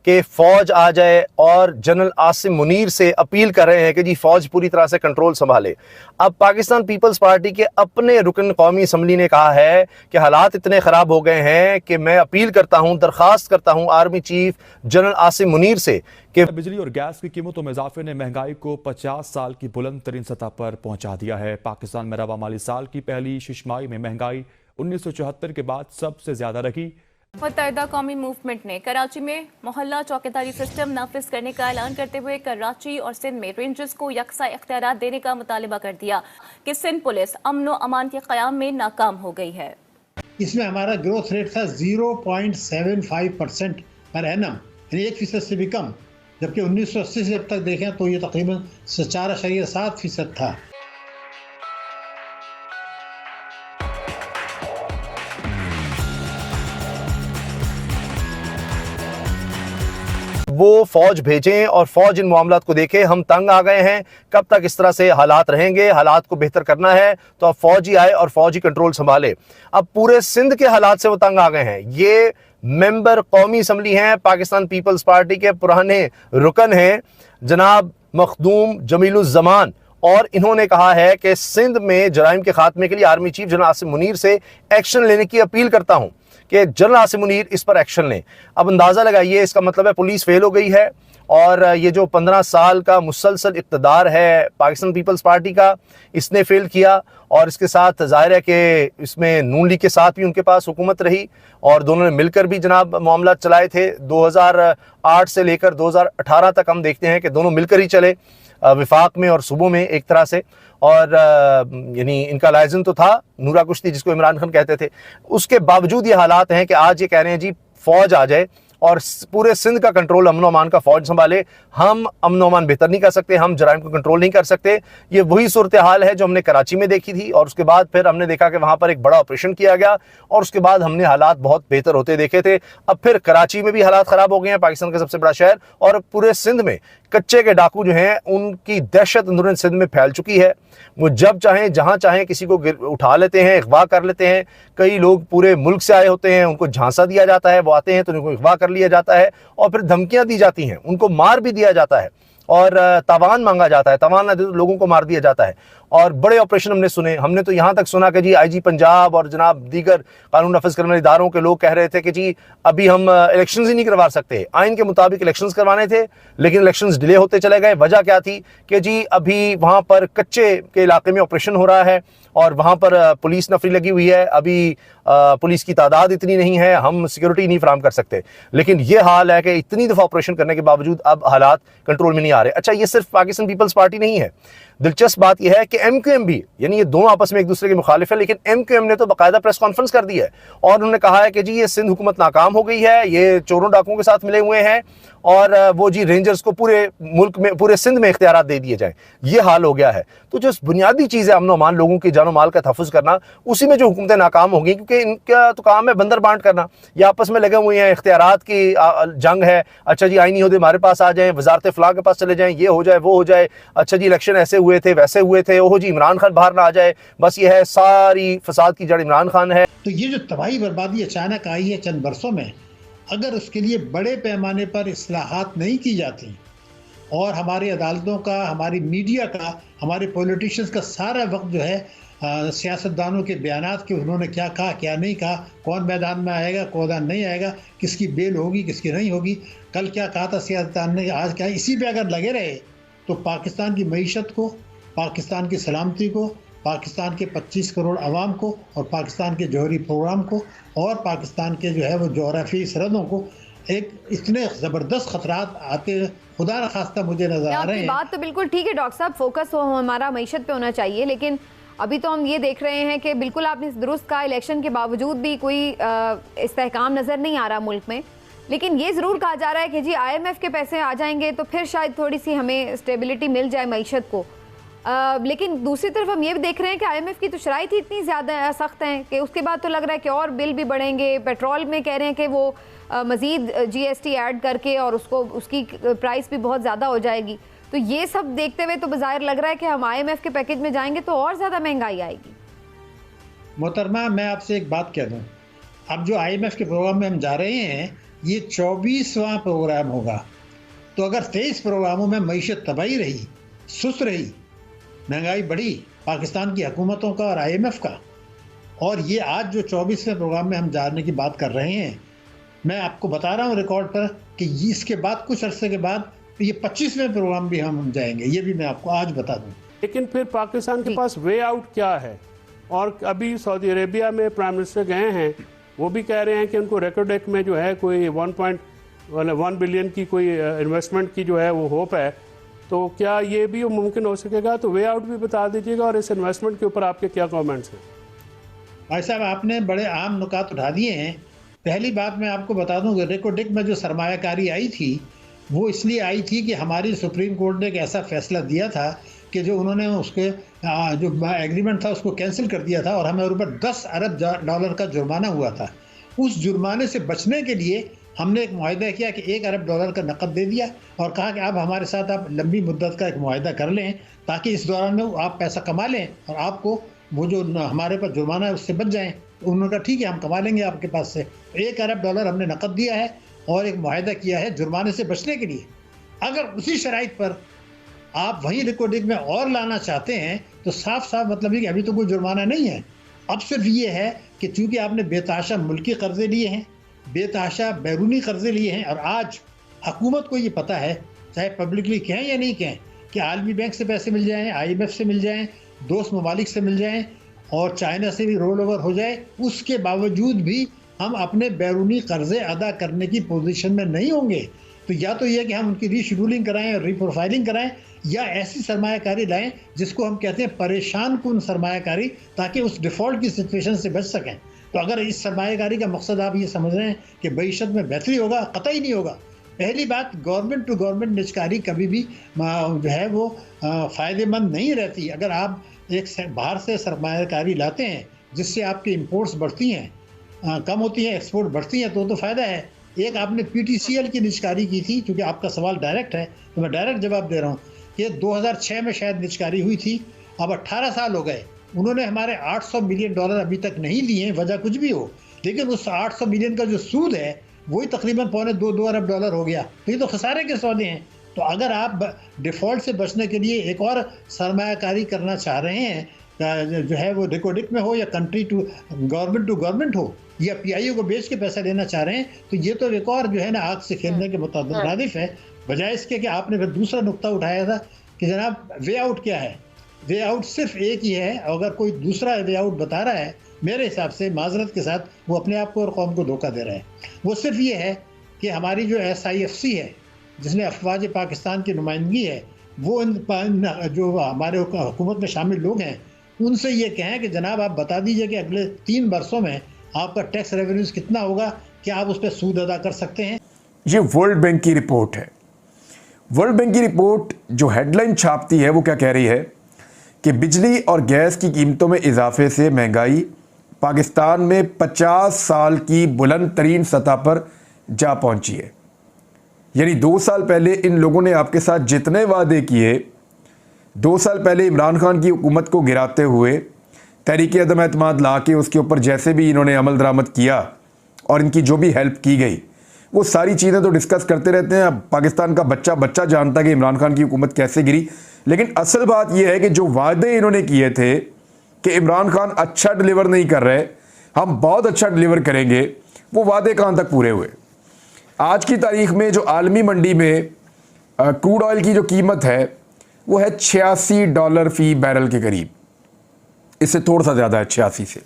कि फ़ौज आ जाए और जनरल आसिम मुनीर से अपील कर रहे हैं कि जी फ़ौज पूरी तरह से कंट्रोल संभाले। अब पाकिस्तान पीपल्स पार्टी के अपने रुकन कौमी असम्बली ने कहा है कि हालात इतने ख़राब हो गए हैं कि मैं अपील करता हूँ, दरख्वास्त करता हूँ army chief general Asim Munir से कि बिजली और गैस की कीमतों में इजाफे ने महंगाई को 50 साल की बुलंद तरीन सतह पर पहुंचा दिया है। पाकिस्तान में रवा माली साल की पहली शिशमाही में महंगाई 1974 के बाद सबसे ज्यादा रही। मुत्तहिदा कौमी मूवमेंट ने कराची में मोहल्ला चौकीदारी सिस्टम नाफिज करने का ऐलान करते हुए कराची और सिंध में रेंजर्स को यकसा इख्तियारात देने का मुतालिबा कर दिया कि सिंध पुलिस अमन व अमान के क़याम में नाकाम हो गई है। इसमें हमारा ग्रोथ रेट था 0.75% पर एनम, यानी 1% से भी कम, जबकि 1980 से अब तक देखें तो ये तकरीबन 4.7% था। वो फ़ौज भेजें और फ़ौज इन मामलात को देखे। हम तंग आ गए हैं, कब तक इस तरह से हालात रहेंगे? हालात को बेहतर करना है तो अब फ़ौज ही आए और फ़ौज ही कंट्रोल संभाले। अब पूरे सिंध के हालात से वो तंग आ गए हैं। ये मेंबर कौमी असम्बली हैं, पाकिस्तान पीपल्स पार्टी के पुराने रुकन हैं जनाब मखदूम जमीलुज़्ज़मान, और इन्होंने कहा है कि सिंध में जराइम के खात्मे के लिए army chief general Asim Munir से एक्शन लेने की अपील करता हूं कि जनरल आसिम मुनीर इस पर एक्शन लें। अब अंदाज़ा लगाइए, इसका मतलब है पुलिस फेल हो गई है और ये जो 15 साल का मुसलसल इक़्तिदार है पाकिस्तान पीपल्स पार्टी का, इसने फेल किया। और इसके साथ ज़ाहिर है कि इसमें नून लीग के साथ भी उनके पास हुकूमत रही और दोनों ने मिलकर भी जनाब मामला चलाए थे। 2008 से लेकर 2018 तक हम देखते हैं कि दोनों मिलकर ही चले, विफाक में और सूबों में एक तरह से। और यानी इनका लाइजन तो था नूरा कुश्ती, जिसको इमरान खान कहते थे। उसके बावजूद ये हालात हैं कि आज ये कह रहे हैं जी फ़ौज आ जाए और पूरे सिंध का कंट्रोल अमन अमान का फ़ौज संभाले। हम अमन अमान बेहतर नहीं कर सकते, हम जराइम को कंट्रोल नहीं कर सकते। ये वही सूरत हाल है जो हमने कराची में देखी थी और उसके बाद फिर हमने देखा कि वहाँ पर एक बड़ा ऑपरेशन किया गया और उसके बाद हमने हालात बहुत बेहतर होते देखे थे। अब फिर कराची में भी हालात ख़राब हो गए हैं, पाकिस्तान का सबसे बड़ा शहर, और पूरे सिंध में कच्चे के डाकू जो हैं उनकी दहशत अंदरूनी सिंध में फैल चुकी है। वो जब चाहें जहाँ चाहें किसी को उठा लेते हैं, अगवा कर लेते हैं। कई लोग पूरे मुल्क से आए होते हैं, उनको झांसा दिया जाता है, वो आते हैं तो उनको अगवा कर लिया जाता है और फिर धमकियां दी जाती हैं, उनको मार भी दिया जाता है और तावान मांगा जाता है, तावान ना दे तो लोगों को मार दिया जाता है। और बड़े ऑपरेशन हमने सुने, हमने तो यहाँ तक सुना कि जी आईजी पंजाब और जनाब दीगर कानून नाफिज करने वाले इदारों के लोग कह रहे थे कि जी अभी हम इलेक्शंस ही नहीं करवा सकते। आइन के मुताबिक इलेक्शंस करवाने थे लेकिन इलेक्शंस डिले होते चले गए। वजह क्या थी कि जी अभी वहाँ पर कच्चे के इलाके में ऑपरेशन हो रहा है और वहाँ पर पुलिस नफरी लगी हुई है, अभी पुलिस की तादाद इतनी नहीं है, हम सिक्योरिटी नहीं फराम कर सकते। लेकिन ये हाल है कि इतनी दफ़ा ऑपरेशन करने के बावजूद अब हालात कंट्रोल में नहीं आ रहे। अच्छा, ये सिर्फ पाकिस्तान पीपल्स पार्टी नहीं है, दिलचस्प बात यह है कि एमक्यूएम भी, यानी ये दोनों आपस में एक दूसरे के मुखालिफ है, लेकिन एमक्यूएम ने तो बाकायदा प्रेस कॉन्फ्रेंस कर दी है और उन्होंने कहा है कि जी ये सिंध हुकूमत नाकाम हो गई है, ये चोरों डाकुओं के साथ मिले हुए हैं और वो जी रेंजर्स को पूरे मुल्क में, पूरे सिंध में इख्तियारात दे दिए जाएं। ये हाल हो गया है। तो जो बुनियादी चीज़ है अमन अमान, लोगों की जानो माल का तहफ़्फ़ुज़ करना, उसी में जो हुकूमतें नाकाम होंगी, क्योंकि इनका तो काम है बंदर बांट करना। ये आपस में लगे हुए हैं, इख्तियारात की जंग है। अच्छा जी आईनी ओहदे हमारे पास आ जाएं, वजारत फ़लाह के पास चले जाएं, ये हो जाए वो हो जाए। अच्छा जी इलेक्शन ऐसे हुए थे वैसे हुए थे, ओहो जी इमरान खान बाहर ना आ जाए। बस ये है, सारी फसाद की जड़ इमरान खान है। तो ये जो तबाही बर्बादी अचानक आई है चंद बरसों में, अगर उसके लिए बड़े पैमाने पर इस्लाहात नहीं की जाती और हमारी अदालतों का, हमारी मीडिया का, हमारे पॉलिटिशियंस का सारा वक्त जो है सियासतदानों के बयानात कि उन्होंने क्या कहा क्या नहीं कहा, कौन मैदान में आएगा कौन नहीं आएगा, किसकी बेल होगी किसकी नहीं होगी, कल क्या कहा था सियासतदान ने, आज क्या, इसी पे अगर लगे रहे तो पाकिस्तान की मईशत को, पाकिस्तान की सलामती को, पाकिस्तान के 25 करोड़ अवाम को और पाकिस्तान के जौहरी प्रोग्राम को और पाकिस्तान के जो है वो जोग्राफी सरहदों को एक इतने ज़बरदस्त खतरात आते खुदा न खास्ता मुझे नज़र आ रहे हैं। बात तो बिल्कुल ठीक है डॉक्टर साहब, फोकस हो हमारा मईशत पे होना चाहिए, लेकिन अभी तो हम ये देख रहे हैं कि बिल्कुल आपने दुरुस्त कहा, इलेक्शन के बावजूद भी कोई इस्तेहकाम नज़र नहीं आ रहा मुल्क में। लेकिन ये ज़रूर कहा जा रहा है कि जी IMF के पैसे आ जाएंगे तो फिर शायद थोड़ी सी हमें स्टेबिलिटी मिल जाए मईशत को। लेकिन दूसरी तरफ हम ये भी देख रहे हैं कि IMF की तो शराइत ही इतनी ज़्यादा सख्त हैं कि उसके बाद तो लग रहा है कि और बिल भी बढ़ेंगे। पेट्रोल में कह रहे हैं कि वो मज़ीद GST ऐड करके और उसकी प्राइस भी बहुत ज़्यादा हो जाएगी। तो ये सब देखते हुए तो बाज़ाहिर लग रहा है कि हम IMF के पैकेज में जाएंगे तो और ज़्यादा महंगाई आएगी। मोहतरमा, मैं आपसे एक बात कह दूँ, अब जो IMF के प्रोग्राम में हम जा रहे हैं ये 24वां प्रोग्राम होगा। तो अगर 23 प्रोग्रामों में मईशत तबाही रही, सुस्त रही, महंगाई बढ़ी, पाकिस्तान की हुकूमतों का और IMF का, और ये आज जो 24वें प्रोग्राम में हम जाने की बात कर रहे हैं, मैं आपको बता रहा हूँ रिकॉर्ड पर कि इसके बाद कुछ अरसे के बाद ये 25वें प्रोग्राम भी हम जाएंगे, ये भी मैं आपको आज बता दूँ। लेकिन फिर पाकिस्तान के पास वे आउट क्या है? और अभी सऊदी अरेबिया में प्राइम मिनिस्टर गए हैं, वो भी कह रहे हैं कि उनको रेकोडेक में जो है कोई 1.1 बिलियन की कोई इन्वेस्टमेंट की जो है वो होप है। तो क्या ये भी मुमकिन हो सकेगा? तो वे आउट भी बता दीजिएगा, और इस इन्वेस्टमेंट के ऊपर आपके क्या कमेंट्स हैं? भाई साहब, आपने बड़े आम नुकात उठा दिए हैं। पहली बात मैं आपको बता दूं कि रेकोडेक में जो सरमायाकारी आई थी वो इसलिए आई थी कि हमारी सुप्रीम कोर्ट ने एक ऐसा फैसला दिया था कि जो उन्होंने उसके जो एग्रीमेंट था उसको कैंसिल कर दिया था, और हमें ऊपर $10 अरब का जुर्माना हुआ था। उस जुर्माने से बचने के लिए हमने एक मुआहदा किया कि $1 अरब का नकद दे दिया और कहा कि अब हमारे साथ आप लंबी मुद्दत का एक मुआहदा कर लें, ताकि इस दौरान में आप पैसा कमा लें और आपको वो जो हमारे पास जुर्माना है उससे बच जाएं। तो उन्होंने कहा ठीक है, हम कमा लेंगे आपके पास से। $1 अरब हमने नकद दिया है और एक मुआहदा किया है जुर्माने से बचने के लिए। अगर उसी शराइत पर आप वही रिकॉर्डिंग में और लाना चाहते हैं तो साफ साफ मतलब है कि अभी तो कोई जुर्माना नहीं है। अब सिर्फ ये है कि चूंकि आपने बेतहाशा मुल्की कर्जे लिए हैं, बेतहाशा बैरूनी कर्जे लिए हैं, और आज हुकूमत को ये पता है, चाहे पब्लिकली कहें या नहीं कहें, कि आलमी बैंक से पैसे मिल जाएं, IMF से मिल जाएं, दोस्त ममालिक से मिल जाएं और चाइना से भी रोल ओवर हो जाए, उसके बावजूद भी हम अपने बैरूनी कर्जे अदा करने की पोजीशन में नहीं होंगे। तो या तो यह कि हम उनकी रीशेड्यूलिंग कराएं और रीप्रोफाइलिंग कराएं, या ऐसी सरमायाकारी लाएं जिसको हम कहते हैं परेशान कुन सरमायाकारी, ताकि उस डिफ़ॉल्ट की सिचुएशन से बच सकें। तो अगर इस सरमायाकारी का मकसद आप ये समझ रहे हैं कि मईशत में बेहतरी होगा, कतई नहीं होगा। पहली बात, गवर्नमेंट टू गवर्नमेंट निजकारी कभी भी जो है वो फ़ायदेमंद नहीं रहती। अगर आप एक बाहर से सरमायाकारी लाते हैं जिससे आपकी इंपोर्ट्स बढ़ती हैं, कम होती हैं, एक्सपोर्ट बढ़ती हैं, तो फ़ायदा है। एक आपने PTCL की निजकारी की थी, क्योंकि आपका सवाल डायरेक्ट है तो मैं डायरेक्ट जवाब दे रहा हूँ। ये 2006 में शायद निजकारी हुई थी, अब 18 साल हो गए। उन्होंने हमारे $800 मिलियन अभी तक नहीं दिए, वजह कुछ भी हो, लेकिन उस 800 मिलियन का जो सूद है वही तकरीबन $2.25 अरब हो गया। तो ये तो खसारे के सौदे हैं। तो अगर आप डिफ़ॉल्ट से बचने के लिए एक और सरमायाकारी करना चाह रहे हैं, जो है वो रिकॉर्डिक में हो या कंट्री टू गवर्नमेंट हो, या PIO को बेच के पैसा लेना चाह रहे हैं, तो ये तो एक और जो है ना आग से खेलने के मुताबिक है। बजाय इसके कि आपने फिर दूसरा नुक्ता उठाया था कि जनाब वे आउट क्या है। वे आउट सिर्फ एक ही है। अगर कोई दूसरा वे आउट बता रहा है, मेरे हिसाब से माजरत के साथ वो अपने आप को और कौम को धोखा दे रहा है। वो सिर्फ ये है कि हमारी जो SIFC है, जिसमें अफवाज पाकिस्तान की नुमाइंदगी है, वो जो हमारे हुकूमत में शामिल लोग हैं उनसे ये कहें कि जनाब आप बता दीजिए कि अगले 3 वर्षों में आपका टैक्स रेवेन्यूज कितना होगा, क्या आप उस पर सूद अदा कर सकते हैं। ये वर्ल्ड बैंक की रिपोर्ट है। वर्ल्ड बैंक की रिपोर्ट जो हेडलाइन छापती है वो क्या कह रही है कि बिजली और गैस की कीमतों में इजाफे से महंगाई पाकिस्तान में 50 साल की बुलंद तरीन सतह पर जा पहुंची है। यानी 2 साल पहले इन लोगों ने आपके साथ जितने वादे किए, 2 साल पहले इमरान खान की हुकूमत को गिराते हुए तहरीक अदम एतमाद ला के उसके ऊपर जैसे भी इन्होंने अमल दरामद किया और इनकी जो भी हेल्प की गई, वो सारी चीज़ें तो डिस्कस करते रहते हैं। अब पाकिस्तान का बच्चा जानता है कि इमरान खान की हुकूमत कैसे गिरी। लेकिन असल बात यह है कि जो वादे इन्होंने किए थे कि इमरान खान अच्छा डिलीवर नहीं कर रहे, हम बहुत अच्छा डिलीवर करेंगे, वो वादे कहाँ तक पूरे हुए। आज की तारीख में जो आलमी मंडी में क्रूड ऑयल की जो कीमत है वो है $86 फी बैरल के करीब, इससे थोड़ा सा ज़्यादा है 86 से।